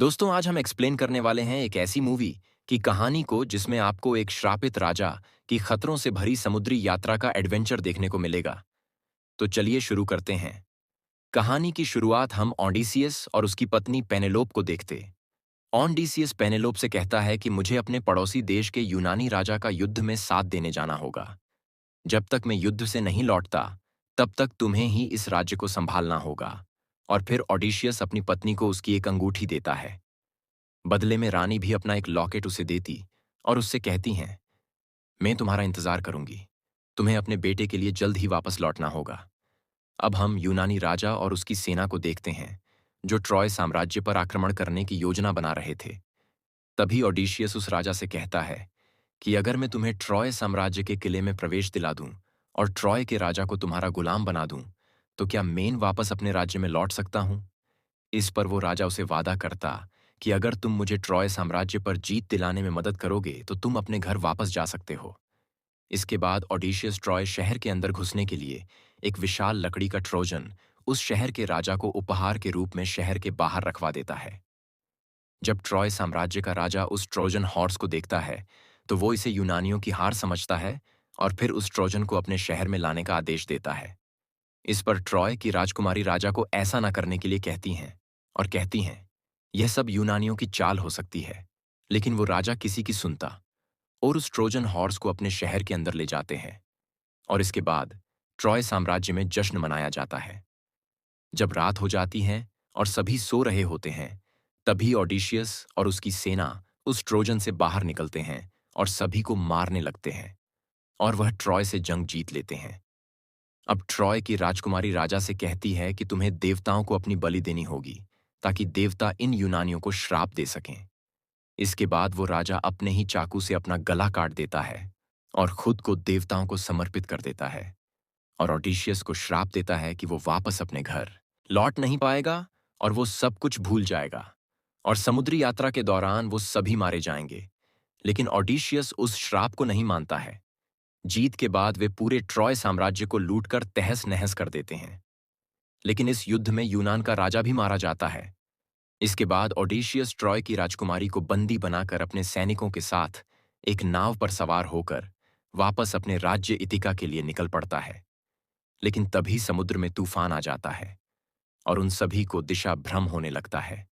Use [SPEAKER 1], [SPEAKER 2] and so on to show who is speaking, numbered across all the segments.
[SPEAKER 1] दोस्तों, आज हम एक्सप्लेन करने वाले हैं एक ऐसी मूवी की कहानी को जिसमें आपको एक श्रापित राजा की खतरों से भरी समुद्री यात्रा का एडवेंचर देखने को मिलेगा। तो चलिए शुरू करते हैं। कहानी की शुरुआत हम ऑडिसियस और उसकी पत्नी पेनेलोप को देखते। ऑडिसियस पेनेलोप से कहता है कि मुझे अपने पड़ोसी देश के यूनानी राजा का युद्ध में साथ देने जाना होगा। जब तक मैं युद्ध से नहीं लौटता, तब तक तुम्हें ही इस राज्य को संभालना होगा। और फिर ऑडिशियस अपनी पत्नी को उसकी एक अंगूठी देता है। बदले में रानी भी अपना एक लॉकेट उसे देती और उससे कहती हैं, मैं तुम्हारा इंतजार करूंगी। तुम्हें अपने बेटे के लिए जल्द ही वापस लौटना होगा। अब हम यूनानी राजा और उसकी सेना को देखते हैं, जो ट्रॉय साम्राज्य पर आक्रमण करने की योजना बना रहे थे। तभी ओडिशियस उस राजा से कहता है कि अगर मैं तुम्हें ट्रॉय साम्राज्य के किले में प्रवेश दिला दूं और ट्रॉय के राजा को तुम्हारा गुलाम बना दूं, तो क्या मैं वापस अपने राज्य में लौट सकता हूं? इस पर वो राजा उसे वादा करता कि अगर तुम मुझे ट्रॉय साम्राज्य पर जीत दिलाने में मदद करोगे तो तुम अपने घर वापस जा सकते हो। इसके बाद ओडिशियस ट्रॉय शहर के अंदर घुसने के लिए एक विशाल लकड़ी का ट्रोजन उस शहर के राजा को उपहार के रूप में शहर के बाहर रखवा देता है। जब ट्रॉय साम्राज्य का राजा उस ट्रोजन हॉर्स को देखता है, तो वो इसे यूनानियों की हार समझता है और फिर उस ट्रोजन को अपने शहर में लाने का आदेश देता है। इस पर ट्रॉय की राजकुमारी राजा को ऐसा न करने के लिए कहती हैं और कहती हैं, यह सब यूनानियों की चाल हो सकती है। लेकिन वो राजा किसी की सुनता और उस ट्रोजन हॉर्स को अपने शहर के अंदर ले जाते हैं। और इसके बाद ट्रॉय साम्राज्य में जश्न मनाया जाता है। जब रात हो जाती है और सभी सो रहे होते हैं, तभी ओडिशियस और उसकी सेना उस ट्रोजन से बाहर निकलते हैं और सभी को मारने लगते हैं और वह ट्रॉय से जंग जीत लेते हैं। अब ट्रॉय की राजकुमारी राजा से कहती है कि तुम्हें देवताओं को अपनी बलि देनी होगी, ताकि देवता इन यूनानियों को श्राप दे सकें। इसके बाद वो राजा अपने ही चाकू से अपना गला काट देता है और खुद को देवताओं को समर्पित कर देता है और ओडिशियस को श्राप देता है कि वो वापस अपने घर लौट नहीं पाएगा और वो सब कुछ भूल जाएगा और समुद्री यात्रा के दौरान वो सभी मारे जाएंगे। लेकिन ओडिशियस उस श्राप को नहीं मानता है। जीत के बाद वे पूरे ट्रॉय साम्राज्य को लूटकर तहस नहस कर देते हैं। लेकिन इस युद्ध में यूनान का राजा भी मारा जाता है। इसके बाद ओडिशियस ट्रॉय की राजकुमारी को बंदी बनाकर अपने सैनिकों के साथ एक नाव पर सवार होकर वापस अपने राज्य इतिका के लिए निकल पड़ता है। लेकिन तभी समुद्र में तूफान आ जाता है और उन सभी को दिशा भ्रम होने लगता है।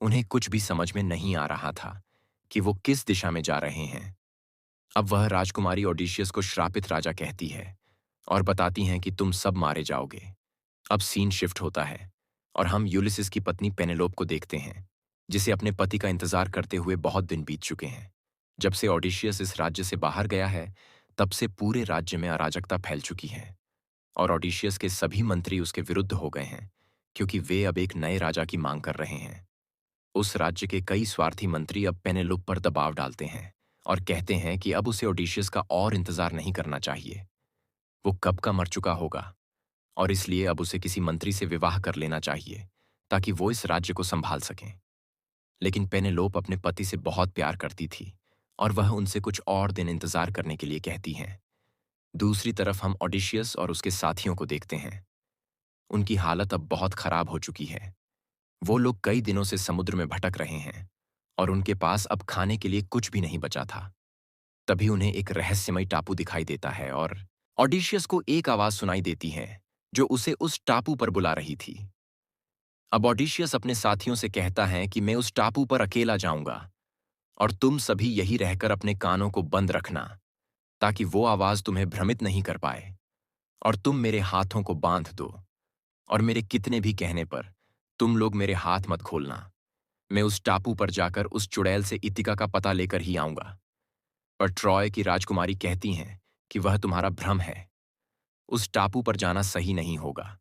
[SPEAKER 1] उन्हें कुछ भी समझ में नहीं आ रहा था कि वो किस दिशा में जा रहे हैं। अब वह राजकुमारी ओडिशियस को श्रापित राजा कहती है और बताती हैं कि तुम सब मारे जाओगे। अब सीन शिफ्ट होता है और हम यूलिसिस की पत्नी पेनेलोप को देखते हैं, जिसे अपने पति का इंतजार करते हुए बहुत दिन बीत चुके हैं। जब से ओडिशियस इस राज्य से बाहर गया है, तब से पूरे राज्य में अराजकता फैल चुकी है और ओडिशियस के सभी मंत्री उसके विरुद्ध हो गए हैं, क्योंकि वे अब एक नए राजा की मांग कर रहे हैं। उस राज्य के कई स्वार्थी मंत्री अब पेनेलोप पर दबाव डालते हैं और कहते हैं कि अब उसे ओडिशियस का और इंतजार नहीं करना चाहिए। वो कब का मर चुका होगा और इसलिए अब उसे किसी मंत्री से विवाह कर लेना चाहिए, ताकि वो इस राज्य को संभाल सकें। लेकिन पेनेलोप अपने पति से बहुत प्यार करती थी और वह उनसे कुछ और दिन इंतजार करने के लिए कहती हैं। दूसरी तरफ हम ओडिशियस और उसके साथियों को देखते हैं। उनकी हालत अब बहुत खराब हो चुकी है। वो लोग कई दिनों से समुद्र में भटक रहे हैं और उनके पास अब खाने के लिए कुछ भी नहीं बचा था। तभी उन्हें एक रहस्यमय टापू दिखाई देता है और ओडिशियस को एक आवाज सुनाई देती है, जो उसे उस टापू पर बुला रही थी। अब ओडिशियस अपने साथियों से कहता है कि मैं उस टापू पर अकेला जाऊंगा और तुम सभी यही रहकर अपने कानों को बंद रखना, ताकि वो आवाज तुम्हें भ्रमित नहीं कर पाए। और तुम मेरे हाथों को बांध दो और मेरे कितने भी कहने पर तुम लोग मेरे हाथ मत खोलना। मैं उस टापू पर जाकर उस चुड़ैल से इतिका का पता लेकर ही आऊंगा। पर ट्रॉय की राजकुमारी कहती हैं कि वह तुम्हारा भ्रम है। उस टापू पर जाना सही नहीं होगा।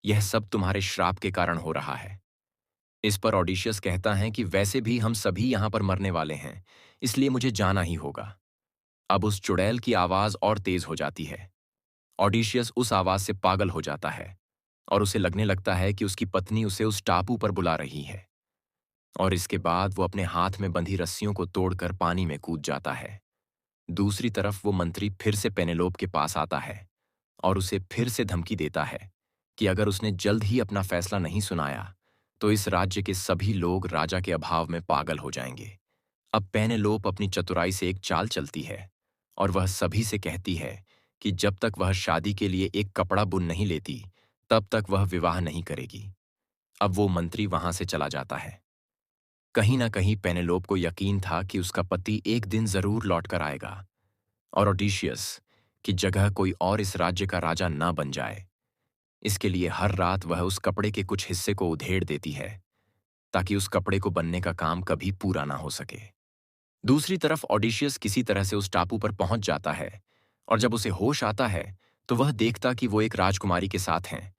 [SPEAKER 1] यह सब तुम्हारे श्राप के कारण हो रहा है। इस पर ओडिशियस कहता है कि वैसे भी हम सभी यहां पर मरने वाले हैं, इसलिए मुझे जाना ही होगा। अब उस चुड़ैल की आवाज और तेज हो जाती है। ओडिशियस उस आवाज से पागल हो जाता है और उसे लगने लगता है कि उसकी पत्नी उसे उस टापू पर बुला रही है। और इसके बाद वो अपने हाथ में बंधी रस्सियों को तोड़कर पानी में कूद जाता है। दूसरी तरफ वो मंत्री फिर से पेनेलोप के पास आता है और उसे फिर से धमकी देता है कि अगर उसने जल्द ही अपना फैसला नहीं सुनाया, तो इस राज्य के सभी लोग राजा के अभाव में पागल हो जाएंगे। अब पेनेलोप अपनी चतुराई से एक चाल चलती है और वह सभी से कहती है कि जब तक वह शादी के लिए एक कपड़ा बुन नहीं लेती, तब तक वह विवाह नहीं करेगी। अब वो मंत्री वहां से चला जाता है। कहीं ना कहीं पेनेलोप को यकीन था कि उसका पति एक दिन जरूर लौटकर आएगा और ओडिशियस की जगह कोई और इस राज्य का राजा ना बन जाए। इसके लिए हर रात वह उस कपड़े के कुछ हिस्से को उधेड़ देती है ताकि उस कपड़े को बनने का काम कभी पूरा ना हो सके। दूसरी तरफ ओडिशियस किसी तरह से उस टापू पर पहुंच जाता है और जब उसे होश आता है तो वह देखता कि वो एक राजकुमारी के साथ हैं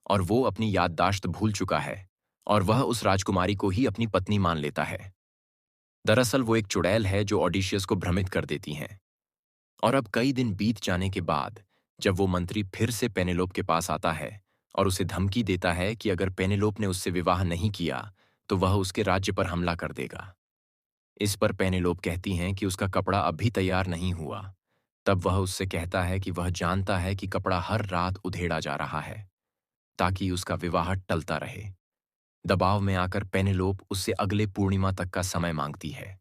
[SPEAKER 1] और वो अपनी याददाश्त भूल चुका है और वह उस राजकुमारी को ही अपनी पत्नी मान लेता है। दरअसल वो एक चुड़ैल है जो ओडिशियस को भ्रमित कर देती हैं। और अब कई दिन बीत जाने के बाद जब वो मंत्री फिर से पेनेलोप के पास आता है और उसे धमकी देता है कि अगर पेनेलोप ने उससे विवाह नहीं किया तो वह उसके राज्य पर हमला कर देगा। इस पर पेनेलोप कहती हैं कि उसका कपड़ा अभी तैयार नहीं हुआ। तब वह उससे कहता है कि वह जानता है कि कपड़ा हर रात उधेड़ा जा रहा है ताकि उसका विवाह टलता रहे। दबाव में आकर पेनेलोप उससे अगले पूर्णिमा तक का समय मांगती है।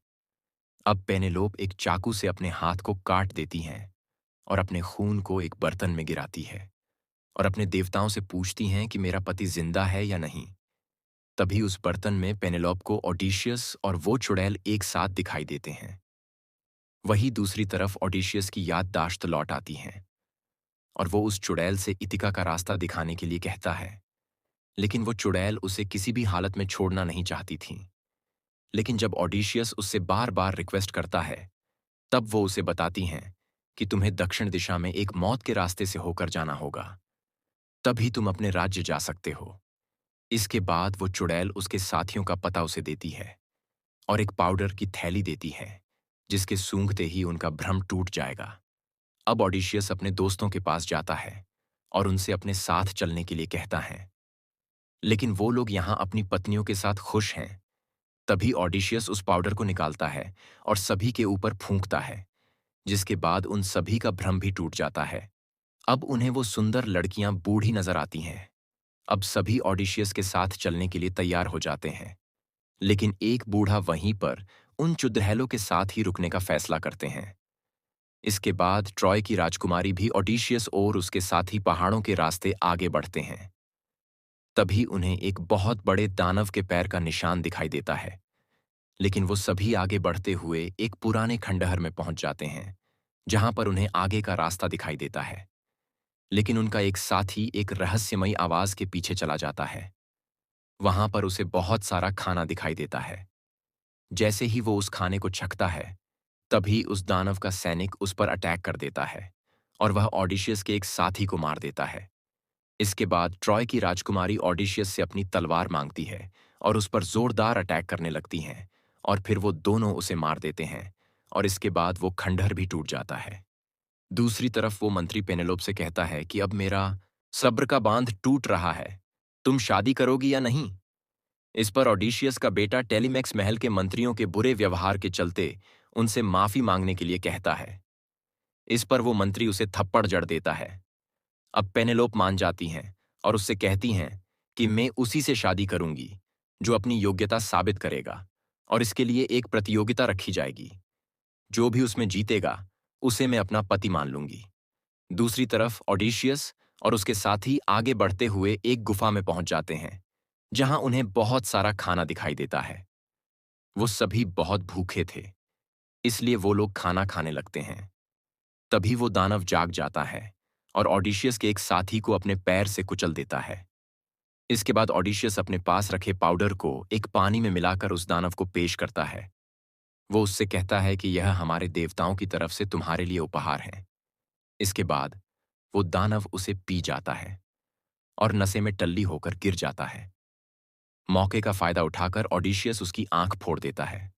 [SPEAKER 1] अब पेनेलोप एक चाकू से अपने हाथ को काट देती हैं और अपने खून को एक बर्तन में गिराती है और अपने देवताओं से पूछती हैं कि मेरा पति जिंदा है या नहीं। तभी उस बर्तन में पेनेलोप को ओडिशियस और वो चुड़ैल एक साथ दिखाई देते हैं। वहीं दूसरी तरफ ओडिशियस की याददाश्त लौट आती हैं और वो उस चुड़ैल से इतिका का रास्ता दिखाने के लिए कहता है। लेकिन वो चुड़ैल उसे किसी भी हालत में छोड़ना नहीं चाहती थी। लेकिन जब ओडिशियस उससे बार बार रिक्वेस्ट करता है, तब वो उसे बताती हैं कि तुम्हें दक्षिण दिशा में एक मौत के रास्ते से होकर जाना होगा, तभी तुम अपने राज्य जा सकते हो। इसके बाद वो चुड़ैल उसके साथियों का पता उसे देती है और एक पाउडर की थैली देती है जिसके सूंघते ही उनका भ्रम टूट जाएगा। अब ओडिशियस अपने दोस्तों के पास जाता है और उनसे अपने साथ चलने के लिए कहता है। लेकिन वो लोग यहाँ अपनी पत्नियों के साथ खुश हैं। तभी ओडिशियस उस पाउडर को निकालता है और सभी के ऊपर फूंकता है, जिसके बाद उन सभी का भ्रम भी टूट जाता है। अब उन्हें वो सुंदर लड़कियां बूढ़ी नजर आती हैं। अब सभी ओडिशियस के साथ चलने के लिए तैयार हो जाते हैं, लेकिन एक बूढ़ा वहीं पर उन चुड़ैलों के साथ ही रुकने का फैसला करते हैं। इसके बाद ट्रॉय की राजकुमारी भी ओडिशियस और उसके साथी पहाड़ों के रास्ते आगे बढ़ते हैं। तभी उन्हें एक बहुत बड़े दानव के पैर का निशान दिखाई देता है, लेकिन वो सभी आगे बढ़ते हुए एक पुराने खंडहर में पहुंच जाते हैं जहां पर उन्हें आगे का रास्ता दिखाई देता है। लेकिन उनका एक साथी एक रहस्यमयी आवाज के पीछे चला जाता है। वहां पर उसे बहुत सारा खाना दिखाई देता है। जैसे ही वो उस खाने को छकता है, तभी उस दानव का सैनिक उस पर अटैक कर देता है और वह ओडिशियस के एक साथी को मार देता है। इसके बाद ट्रॉय की राजकुमारी ओडिशियस से अपनी तलवार मांगती है और उस पर जोरदार अटैक करने लगती हैं और फिर वो दोनों उसे मार देते हैं और इसके बाद वो खंडहर भी टूट जाता है। दूसरी तरफ वो मंत्री पेनेलोप से कहता है कि अब मेरा सब्र का बांध टूट रहा है, तुम शादी करोगी या नहीं? इस पर ओडिशियस का बेटा टेलीमैक्स महल के मंत्रियों के बुरे व्यवहार के चलते उनसे माफी मांगने के लिए कहता है। इस पर वो मंत्री उसे थप्पड़ जड़ देता है। अब पेनेलोप मान जाती हैं और उससे कहती हैं कि मैं उसी से शादी करूंगी जो अपनी योग्यता साबित करेगा और इसके लिए एक प्रतियोगिता रखी जाएगी। जो भी उसमें जीतेगा उसे मैं अपना पति मान लूंगी। दूसरी तरफ ओडिशियस और उसके साथी आगे बढ़ते हुए एक गुफा में पहुंच जाते हैं जहां उन्हें बहुत सारा खाना दिखाई देता है। वो सभी बहुत भूखे थे, इसलिए वो लोग खाना खाने लगते हैं। तभी वो दानव जाग जाता है और ओडिशियस के एक साथी को अपने पैर से कुचल देता है। इसके बाद ओडिशियस अपने पास रखे पाउडर को एक पानी में मिलाकर उस दानव को पेश करता है। वो उससे कहता है कि यह हमारे देवताओं की तरफ से तुम्हारे लिए उपहार है। इसके बाद वो दानव उसे पी जाता है और नशे में टल्ली होकर गिर जाता है। मौके का फायदा उठाकर ओडिशियस उसकी आंख फोड़ देता है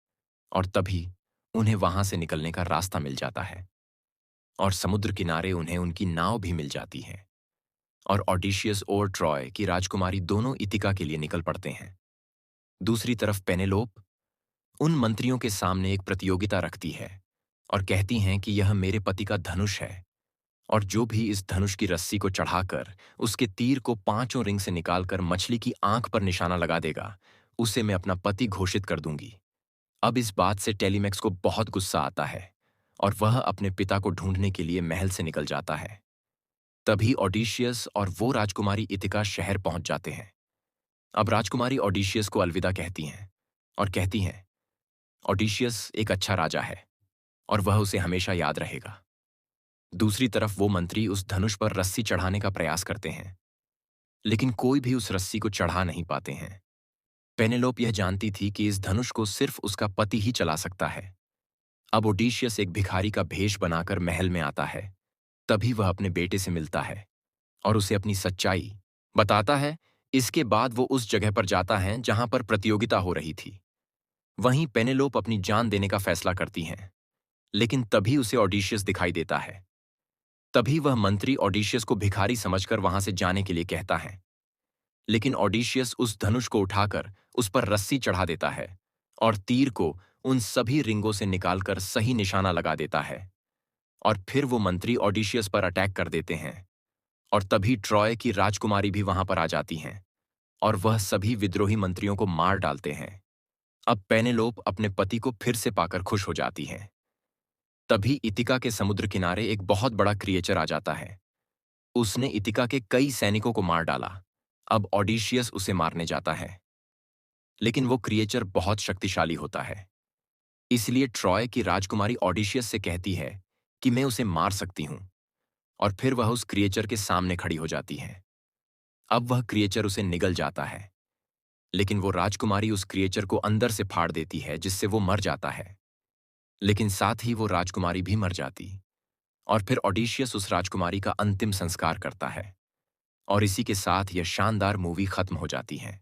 [SPEAKER 1] और तभी उन्हें वहां से निकलने का रास्ता मिल जाता है और समुद्र किनारे उन्हें उनकी नाव भी मिल जाती है और ओडिशियस और ट्रॉय की राजकुमारी दोनों इतिका के लिए निकल पड़ते हैं। दूसरी तरफ पेनेलोप उन मंत्रियों के सामने एक प्रतियोगिता रखती है और कहती हैं कि यह मेरे पति का धनुष है और जो भी इस धनुष की रस्सी को चढ़ाकर उसके तीर को पांचों रिंग से निकालकर मछली की आंख पर निशाना लगा देगा, उसे मैं अपना पति घोषित कर दूंगी। अब इस बात से टेलीमैक्स को बहुत गुस्सा आता है और वह अपने पिता को ढूंढने के लिए महल से निकल जाता है। तभी ऑडिशियस और वो राजकुमारी इतिका शहर पहुंच जाते हैं। अब राजकुमारी ऑडिशियस को अलविदा कहती हैं और कहती हैं, ऑडिशियस एक अच्छा राजा है और वह उसे हमेशा याद रहेगा। दूसरी तरफ वो मंत्री उस धनुष पर रस्सी चढ़ाने का प्रयास करते हैं, लेकिन कोई भी उस रस्सी को चढ़ा नहीं पाते हैं। पेनेलोप यह जानती थी कि इस धनुष को सिर्फ उसका पति ही चला सकता है। अब ओडिशियस एक भिखारी का भेष बनाकर महल में आता है। तभी वह अपने बेटे से मिलता है और उसे अपनी सच्चाई बताता है। इसके बाद वो उस जगह पर जाता है जहां पर प्रतियोगिता हो रही थी। वहीं पेनेलोप अपनी जान देने का फैसला करती हैं, लेकिन तभी उसे ओडिशियस दिखाई देता है। तभी वह मंत्री ओडिशियस को भिखारी समझकर वहां से जाने के लिए कहता है, लेकिन ओडिशियस उस धनुष को उठाकर उस पर रस्सी चढ़ा देता है और तीर को उन सभी रिंगों से निकालकर सही निशाना लगा देता है। और फिर वो मंत्री ओडिशियस पर अटैक कर देते हैं और तभी ट्रॉय की राजकुमारी भी वहां पर आ जाती हैं और वह सभी विद्रोही मंत्रियों को मार डालते हैं। अब पेनेलोप अपने पति को फिर से पाकर खुश हो जाती हैं। तभी इतिका के समुद्र किनारे एक बहुत बड़ा क्रिएचर आ जाता है। उसने इतिका के कई सैनिकों को मार डाला। अब ओडिशियस उसे मारने जाता है, लेकिन वो क्रिएचर बहुत शक्तिशाली होता है। इसलिए ट्रॉय की राजकुमारी ओडिशियस से कहती है कि मैं उसे मार सकती हूं, और फिर वह उस क्रिएचर के सामने खड़ी हो जाती है। अब वह क्रिएचर उसे निगल जाता है, लेकिन वो राजकुमारी उस क्रिएचर को अंदर से फाड़ देती है, जिससे वो मर जाता है। लेकिन साथ ही वो राजकुमारी भी मर जाती और फिर ओडिशियस उस राजकुमारी का अंतिम संस्कार करता है। और इसी के साथ यह शानदार मूवी खत्म हो जाती है।